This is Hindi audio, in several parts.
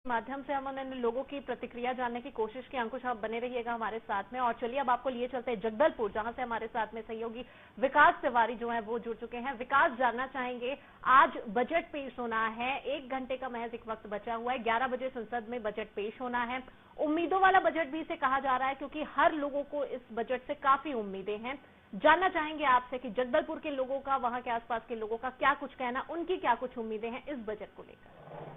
माध्यम से हम उन लोगों की प्रतिक्रिया जानने की कोशिश की। अंकुश, आप बने रहिएगा हमारे साथ में। और चलिए अब आपको लिए चलते हैं जगदलपुर, जहां से हमारे साथ में सहयोगी विकास तिवारी जो है वो जुड़ चुके हैं। विकास, जानना चाहेंगे, आज बजट पेश होना है, 1 घंटे का महज एक वक्त बचा हुआ है, 11 बजे संसद में बजट पेश होना है। उम्मीदों वाला बजट भी इसे कहा जा रहा है, क्योंकि हर लोगों को इस बजट से काफी उम्मीदें हैं। जानना चाहेंगे आपसे कि जगदलपुर के लोगों का, वहां के आसपास के लोगों का क्या कुछ कहना, उनकी क्या कुछ उम्मीदें हैं इस बजट को लेकर।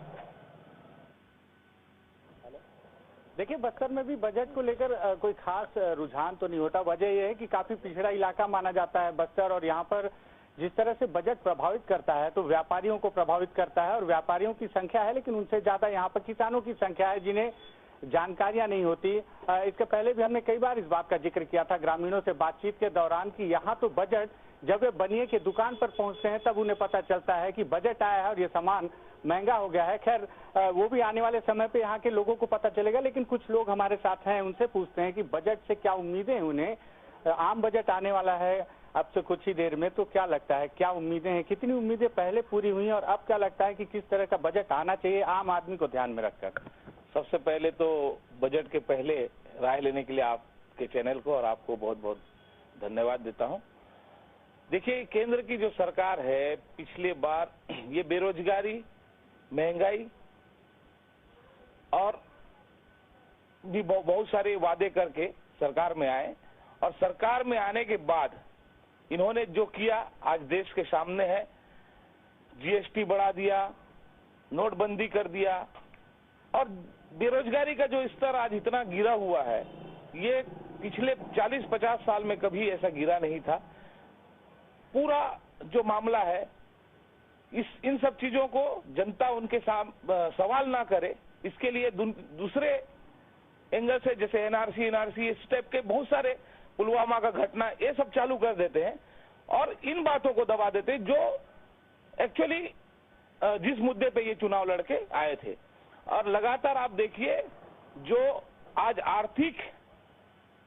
देखिए, बस्तर में भी बजट को लेकर कोई खास रुझान तो नहीं होता। वजह यह है कि काफी पिछड़ा इलाका माना जाता है बस्तर, और यहाँ पर जिस तरह से बजट प्रभावित करता है तो व्यापारियों को प्रभावित करता है, और व्यापारियों की संख्या है, लेकिन उनसे ज्यादा यहाँ पर किसानों की संख्या है जिन्हें जानकारियां नहीं होती। इसके पहले भी हमने कई बार इस बात का जिक्र किया था ग्रामीणों से बातचीत के दौरान कि यहाँ तो बजट जब वे बनिए के दुकान पर पहुंचते हैं तब उन्हें पता चलता है कि बजट आया है और ये सामान महंगा हो गया है। खैर, वो भी आने वाले समय पे यहाँ के लोगों को पता चलेगा, लेकिन कुछ लोग हमारे साथ हैं, उनसे पूछते हैं कि बजट से क्या उम्मीदें हैं उन्हें। आम बजट आने वाला है अब से कुछ ही देर में, तो क्या लगता है, क्या उम्मीदें हैं, कितनी उम्मीदें पहले पूरी हुई और अब क्या लगता है कि किस तरह का बजट आना चाहिए आम आदमी को ध्यान में रखकर। सबसे पहले तो बजट के पहले राय लेने के लिए आपके चैनल को और आपको बहुत बहुत धन्यवाद देता हूं। देखिए, केंद्र की जो सरकार है, पिछले बार ये बेरोजगारी, महंगाई और भी बहुत सारे वादे करके सरकार में आए, और सरकार में आने के बाद इन्होंने जो किया आज देश के सामने है। जीएसटी बढ़ा दिया, नोटबंदी कर दिया, और बेरोजगारी का जो स्तर आज इतना गिरा हुआ है, ये पिछले 40-50 साल में कभी ऐसा गिरा नहीं था। पूरा जो मामला है, इन सब चीजों को जनता उनके सवाल ना करे, इसके लिए दूसरे एंगल से, जैसे एनआरसी इस टाइप के बहुत सारे, पुलवामा का घटना, ये सब चालू कर देते हैं और इन बातों को दबा देते हैं जो एक्चुअली जिस मुद्दे पे ये चुनाव लड़के आए थे। और लगातार आप देखिए, जो आज आर्थिक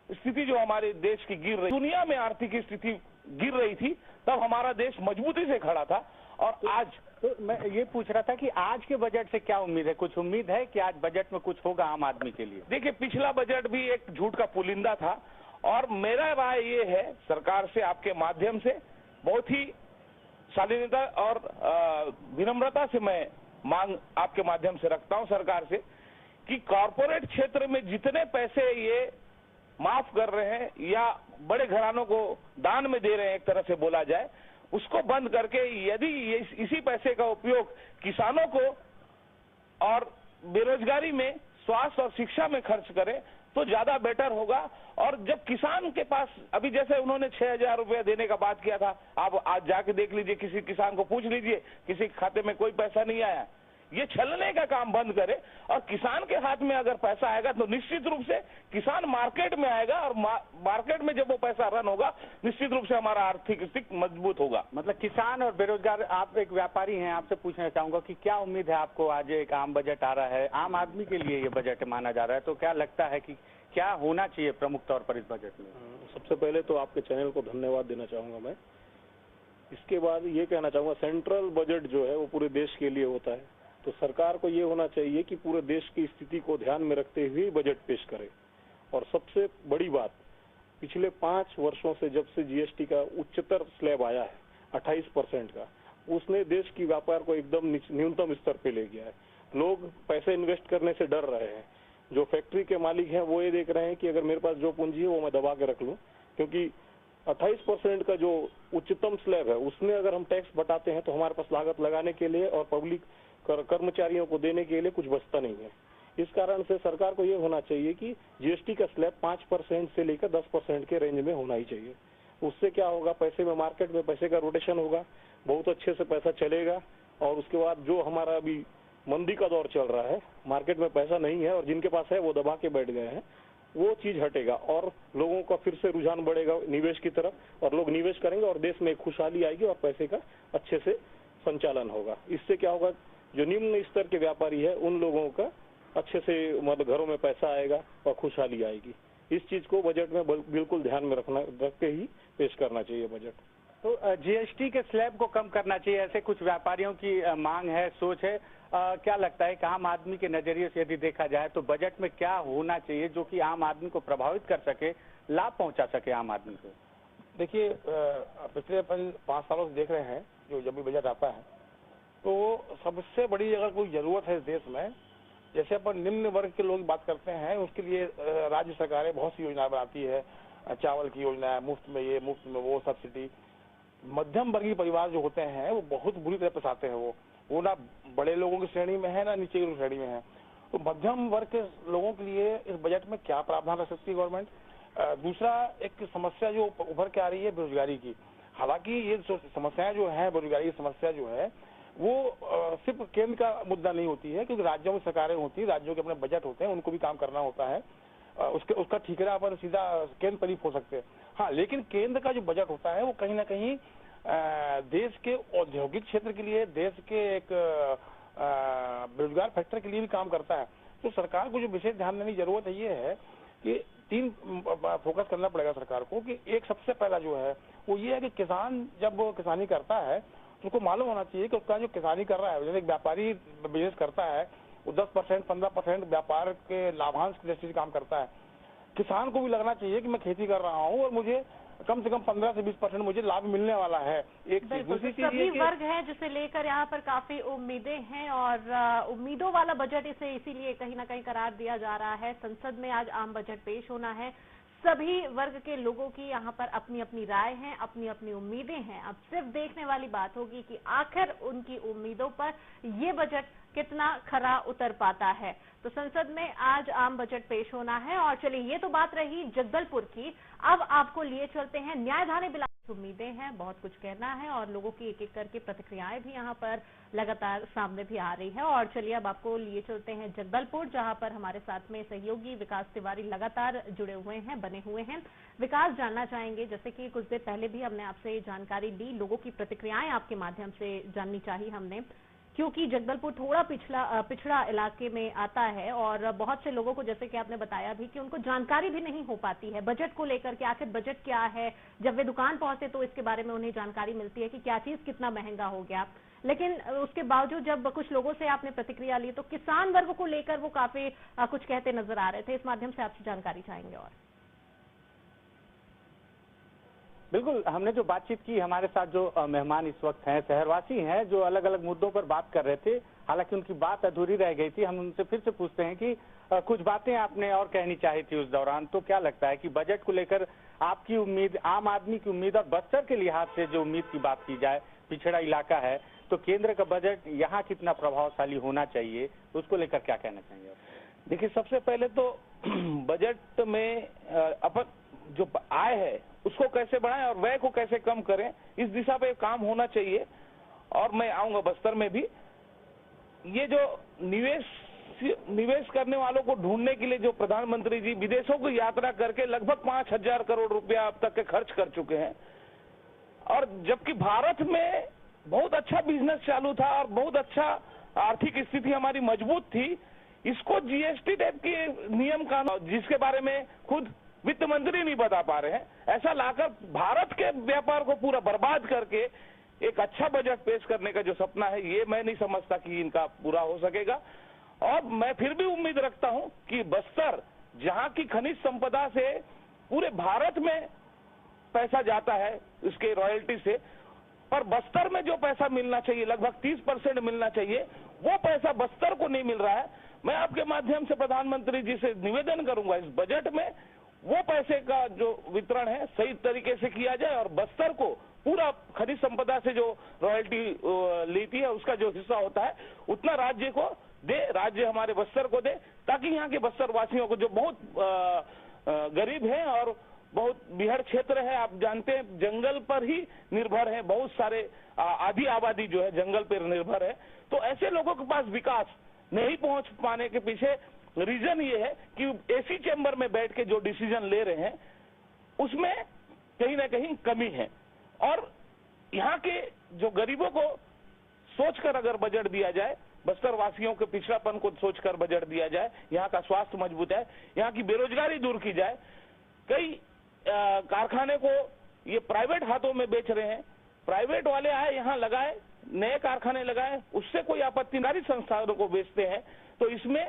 स्थिति जो हमारे देश की गिर रही, दुनिया में आर्थिक स्थिति गिर रही थी, तब हमारा देश मजबूती से खड़ा था। और आज तो मैं ये पूछ रहा था कि आज के बजट से क्या उम्मीद है, कुछ उम्मीद है कि आज बजट में कुछ होगा आम आदमी के लिए। देखिए, पिछला बजट भी एक झूठ का पुलिंदा था, और मेरा राय ये है सरकार से, आपके माध्यम से, बहुत ही शालीनता और विनम्रता से मैं मांग आपके माध्यम से रखता हूं सरकार से कि कॉरपोरेट क्षेत्र में जितने पैसे ये माफ कर रहे हैं या बड़े घरानों को दान में दे रहे हैं, एक तरह से बोला जाए, उसको बंद करके यदि इसी पैसे का उपयोग किसानों को और बेरोजगारी में, स्वास्थ्य और शिक्षा में खर्च करें तो ज्यादा बेटर होगा। और जब किसान के पास, अभी जैसे उन्होंने 6,000 रुपया देने का बात किया था, आप आज जाके देख लीजिए, किसी किसान को पूछ लीजिए, किसी के खाते में कोई पैसा नहीं आया। ये छलने का काम बंद करे, और किसान के हाथ में अगर पैसा आएगा तो निश्चित रूप से किसान मार्केट में आएगा, और मार्केट में जब वो पैसा रन होगा, निश्चित रूप से हमारा आर्थिक स्थिति मजबूत होगा। मतलब किसान और बेरोजगार, आप एक व्यापारी हैं, आपसे पूछना चाहूंगा कि क्या उम्मीद है आपको। आज एक आम बजट आ रहा है, आम आदमी के लिए ये बजट माना जा रहा है, तो क्या लगता है कि क्या होना चाहिए प्रमुख तौर पर इस बजट में। सबसे पहले तो आपके चैनल को धन्यवाद देना चाहूंगा मैं। इसके बाद ये कहना चाहूंगा, सेंट्रल बजट जो है वो पूरे देश के लिए होता है, तो सरकार को ये होना चाहिए कि पूरे देश की स्थिति को ध्यान में रखते हुए बजट पेश करे। और सबसे बड़ी बात, पिछले 5 वर्षों से जब से जीएसटी का उच्चतर स्लैब आया है 28% का, उसने देश की व्यापार को एकदम न्यूनतम स्तर पे ले गया है। लोग पैसे इन्वेस्ट करने से डर रहे हैं। जो फैक्ट्री के मालिक हैं वो ये देख रहे हैं कि अगर मेरे पास जो पूंजी है वो मैं दबा के रख लूं, क्योंकि 28% का जो उच्चतम स्लैब है उसमें अगर हम टैक्स बटाते हैं तो हमारे पास लागत लगाने के लिए और पब्लिक कर्मचारियों को देने के लिए कुछ बचता नहीं है। इस कारण से सरकार को ये होना चाहिए कि जीएसटी का स्लैब 5% से लेकर 10% के रेंज में होना ही चाहिए। उससे क्या होगा, पैसे में, मार्केट में पैसे का रोटेशन होगा, बहुत अच्छे से पैसा चलेगा। और उसके बाद जो हमारा अभी मंदी का दौर चल रहा है, मार्केट में पैसा नहीं है और जिनके पास है वो दबा के बैठ गए हैं, वो चीज हटेगा और लोगों का फिर से रुझान बढ़ेगा निवेश की तरफ, और लोग निवेश करेंगे और देश में खुशहाली आएगी और पैसे का अच्छे से संचालन होगा। इससे क्या होगा, जो निम्न स्तर के व्यापारी है उन लोगों का अच्छे से मतलब घरों में पैसा आएगा और खुशहाली आएगी। इस चीज को बजट में बिल्कुल ध्यान में रख के ही पेश करना चाहिए बजट। तो जीएसटी के स्लैब को कम करना चाहिए, ऐसे कुछ व्यापारियों की मांग है, सोच है। क्या लगता है कि आम आदमी के नजरिए से यदि देखा जाए तो बजट में क्या होना चाहिए जो कि आम आदमी को प्रभावित कर सके, लाभ पहुंचा सके आम आदमी को? देखिए, पिछले 5 सालों से देख रहे हैं जो जब भी बजट आता है तो सबसे बड़ी अगर कोई जरूरत है इस देश में, जैसे अपन निम्न वर्ग के लोग बात करते हैं, उसके लिए राज्य सरकारें बहुत सी योजना बनाती है। चावल की योजना है, मुफ्त में ये, मुफ्त में वो, सब्सिडी। मध्यम वर्गीय परिवार जो होते हैं वो बहुत बुरी तरह फंसाते हैं। वो ना बड़े लोगों की श्रेणी में है ना नीचे की श्रेणी में है। तो मध्यम वर्ग के लोगों के लिए इस बजट में क्या प्रावधान रख सकती है गवर्नमेंट? दूसरा, एक समस्या जो उभर के आ रही है बेरोजगारी की। हालांकि ये समस्याएं जो है, बेरोजगारी की समस्या जो है वो सिर्फ केंद्र का मुद्दा नहीं होती है, क्योंकि राज्यों में सरकारें होती है, राज्यों के अपने बजट होते हैं, उनको भी काम करना होता है। उसका ठिकाना अपन सीधा केंद्र पर ही हो सकते हैं। हाँ, लेकिन केंद्र का जो बजट होता है वो कहीं ना कहीं देश के औद्योगिक क्षेत्र के लिए, देश के एक बेरोजगार फैक्टर के लिए भी काम करता है। तो सरकार को जो विशेष ध्यान देने की जरूरत है ये है कि 3 फोकस करना पड़ेगा सरकार को। कि एक सबसे पहला जो है वो ये है कि किसान जब किसानी करता है तो उसको मालूम होना चाहिए कि उसका जो किसानी कर रहा है, जैसे एक व्यापारी बिजनेस करता है वो 10% 15% व्यापार के लाभांश की दृष्टि से काम करता है। किसान को भी लगना चाहिए कि मैं खेती कर रहा हूँ और मुझे कम से कम 15 से 20% मुझे लाभ मिलने वाला है। एक चीज। दूसरी चीज सभी वर्ग हैं जिसे लेकर यहाँ पर काफी उम्मीदें हैं और उम्मीदों वाला बजट इसे इसीलिए कहीं ना कहीं करार दिया जा रहा है। संसद में आज आम बजट पेश होना है। सभी वर्ग के लोगों की यहाँ पर अपनी अपनी राय है, अपनी अपनी उम्मीदें हैं। अब सिर्फ देखने वाली बात होगी कि आखिर उनकी उम्मीदों पर ये बजट कितना खरा उतर पाता है। तो संसद में आज आम बजट पेश होना है। और चलिए, ये तो बात रही जगदलपुर की। अब आपको लिए चलते हैं न्यायधानी बिलास। उम्मीदें हैं, बहुत कुछ कहना है और लोगों की एक एक करके प्रतिक्रियाएं भी यहाँ पर लगातार सामने भी आ रही है। और चलिए अब आपको लिए चलते हैं जगदलपुर, जहां पर हमारे साथ में सहयोगी विकास तिवारी लगातार जुड़े हुए हैं, बने हुए हैं। विकास, जानना चाहेंगे, जैसे कि कुछ देर पहले भी हमने आपसे जानकारी दी, लोगों की प्रतिक्रियाएं आपके माध्यम से जाननी चाहिए हमने, क्योंकि जगदलपुर थोड़ा पिछड़ा इलाके में आता है और बहुत से लोगों को, जैसे कि आपने बताया भी, कि उनको जानकारी भी नहीं हो पाती है बजट को लेकर के। आखिर बजट क्या है? जब वे दुकान पहुंचते तो इसके बारे में उन्हें जानकारी मिलती है कि क्या चीज कितना महंगा हो गया। लेकिन उसके बावजूद जब कुछ लोगों से आपने प्रतिक्रिया ली तो किसान वर्ग को लेकर वो काफी कुछ कहते नजर आ रहे थे। इस माध्यम से आपसे जानकारी चाहेंगे। और बिल्कुल, हमने जो बातचीत की, हमारे साथ जो मेहमान इस वक्त हैं शहरवासी हैं जो अलग अलग मुद्दों पर बात कर रहे थे। हालांकि उनकी बात अधूरी रह गई थी। हम उनसे फिर से पूछते हैं कि कुछ बातें आपने और कहनी चाहिए थी उस दौरान। तो क्या लगता है कि बजट को लेकर आपकी उम्मीद, आम आदमी की उम्मीद और बस्तर के लिहाज से जो उम्मीद की बात की जाए, पिछड़ा इलाका है, तो केंद्र का बजट यहाँ कितना प्रभावशाली होना चाहिए, उसको लेकर क्या कहना चाहेंगे आप? देखिए, सबसे पहले तो बजट में अपन जो आय है उसको कैसे बढ़ाएं और व्यय को कैसे कम करें, इस दिशा पे काम होना चाहिए। और मैं आऊंगा बस्तर में भी। ये जो निवेश करने वालों को ढूंढने के लिए जो प्रधानमंत्री जी विदेशों की यात्रा करके लगभग 5,000 करोड़ रुपया अब तक के खर्च कर चुके हैं, और जबकि भारत में बहुत अच्छा बिजनेस चालू था और बहुत अच्छा आर्थिक स्थिति हमारी मजबूत थी, इसको जीएसटी टाइप के नियम कानून जिसके बारे में खुद वित्त मंत्री नहीं बता पा रहे हैं, ऐसा लाकर भारत के व्यापार को पूरा बर्बाद करके एक अच्छा बजट पेश करने का जो सपना है, ये मैं नहीं समझता कि इनका पूरा हो सकेगा। और मैं फिर भी उम्मीद रखता हूं कि बस्तर, जहां की खनिज संपदा से पूरे भारत में पैसा जाता है उसके रॉयल्टी से, पर बस्तर में जो पैसा मिलना चाहिए, लगभग 30% मिलना चाहिए, वो पैसा बस्तर को नहीं मिल रहा है। मैं आपके माध्यम से प्रधानमंत्री जी से निवेदन करूंगा, इस बजट में वो पैसे का जो वितरण है सही तरीके से किया जाए और बस्तर को पूरा खनिज संपदा से जो रॉयल्टी लेती है उसका जो हिस्सा होता है उतना राज्य को दे, राज्य हमारे बस्तर को दे, ताकि यहाँ के बस्तर वासियों को जो बहुत गरीब हैं और बहुत बिहड़ क्षेत्र है, आप जानते हैं जंगल पर ही निर्भर है, बहुत सारे आधी आबादी जो है जंगल पर निर्भर है, तो ऐसे लोगों के पास विकास नहीं पहुंच पाने के पीछे रीजन ये है कि एसी चैम्बर में बैठ के जो डिसीजन ले रहे हैं उसमें कहीं ना कहीं कमी है। और यहाँ के जो गरीबों को सोचकर अगर बजट दिया जाए, बस्तर वासियों के पिछड़ापन को सोचकर बजट दिया जाए, यहाँ का स्वास्थ्य मजबूत है, यहाँ की बेरोजगारी दूर की जाए, कई कारखाने को ये प्राइवेट हाथों में बेच रहे हैं, प्राइवेट वाले आए, यहाँ लगाए, नए कारखाने लगाए, उससे कोई आपत्ति नहीं, संस्थानों को बेचते हैं, तो इसमें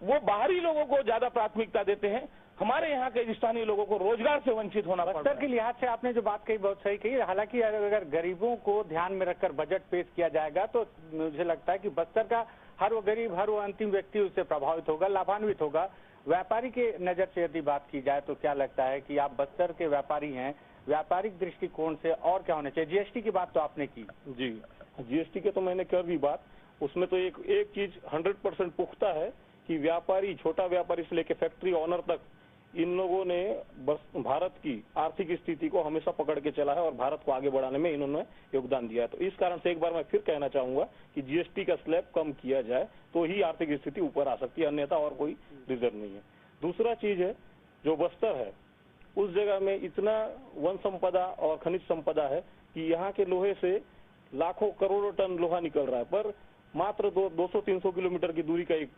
वो बाहरी लोगों को ज्यादा प्राथमिकता देते हैं, हमारे यहाँ के स्थानीय लोगों को रोजगार से वंचित होना पड़ता है। बस्तर के लिहाज से आपने जो बात कही बहुत सही कही। हालांकि अगर गरीबों को ध्यान में रखकर बजट पेश किया जाएगा तो मुझे लगता है कि बस्तर का हर वो गरीब, हर वो अंतिम व्यक्ति उससे प्रभावित होगा, लाभान्वित होगा। व्यापारी के नजर से यदि बात की जाए तो क्या लगता है कि आप बस्तर के व्यापारी हैं, व्यापारिक दृष्टिकोण से और क्या होना चाहिए? जीएसटी की बात तो आपने की। जी, जीएसटी के तो मैंने कर दी बात। उसमें तो एक चीज 100% पुख्ता है कि व्यापारी, छोटा व्यापारी से लेकर फैक्ट्री ऑनर तक, इन लोगों ने भारत की आर्थिक स्थिति को हमेशा पकड़ के चला है और भारत को आगे बढ़ाने में इन्होंने योगदान दिया है। तो इस कारण से एक बार मैं फिर कहना चाहूंगा कि जीएसटी का स्लैब कम किया जाए तो ही आर्थिक स्थिति ऊपर आ सकती है, अन्यथा और कोई रीजन नहीं है। दूसरा चीज है, जो बस्तर है उस जगह में इतना वन संपदा और खनिज संपदा है कि यहाँ के लोहे से लाखों करोड़ों टन लोहा निकल रहा है, पर मात्र 200-300 किलोमीटर की दूरी का एक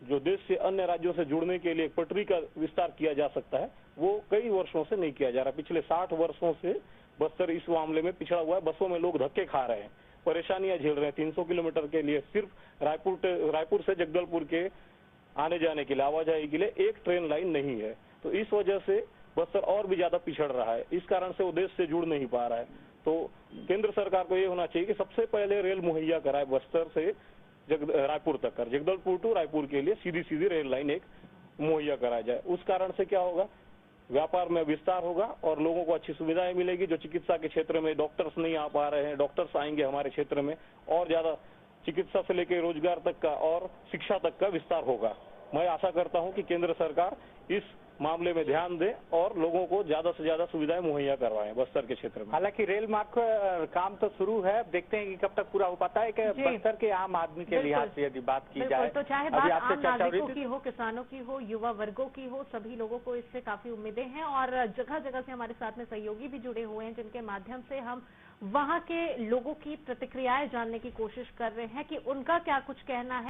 जो देश से अन्य राज्यों से जुड़ने के लिए पटरी का विस्तार किया जा सकता है, वो कई वर्षों से नहीं किया जा रहा। पिछले 60 वर्षों से बस्तर इस मामले में पिछड़ा हुआ है। बसों में लोग धक्के खा रहे हैं, परेशानियां झेल रहे हैं। 300 किलोमीटर के लिए सिर्फ रायपुर से जगदलपुर के आने जाने के लिए, आवाजाही के लिए एक ट्रेन लाइन नहीं है। तो इस वजह से बस्तर और भी ज्यादा पिछड़ रहा है। इस कारण से वो देश से जुड़ नहीं पा रहा है। तो केंद्र सरकार को ये होना चाहिए कि सबसे पहले रेल मुहैया कराए बस्तर से रायपुर तक कर, जगदलपुर टू रायपुर के लिए सीधी रेल लाइन एक मुहैया कराया जाए। उस कारण से क्या होगा, व्यापार में विस्तार होगा और लोगों को अच्छी सुविधाएं मिलेगी। जो चिकित्सा के क्षेत्र में डॉक्टर्स नहीं आ पा रहे हैं, डॉक्टर्स आएंगे हमारे क्षेत्र में, और ज्यादा चिकित्सा से लेकर रोजगार तक का और शिक्षा तक का विस्तार होगा। मैं आशा करता हूं कि केंद्र सरकार इस मामले में ध्यान दे और लोगों को ज्यादा से ज्यादा सुविधाएं मुहैया करवाएं बस्तर के क्षेत्र में। हालांकि रेल मार्ग का काम तो शुरू है, अब देखते हैं कि कब तक पूरा हो पाता है। कि बस्तर के आम आदमी के लिहाज से यदि बात की जाए तो चाहे बात आम नागरिकों की हो, किसानों की हो, युवा वर्गों की हो, सभी लोगों को इससे काफी उम्मीदें हैं और जगह जगह से हमारे साथ में सहयोगी भी जुड़े हुए हैं, जिनके माध्यम से हम वहां के लोगों की प्रतिक्रियाएं जानने की कोशिश कर रहे हैं कि उनका क्या कुछ कहना है।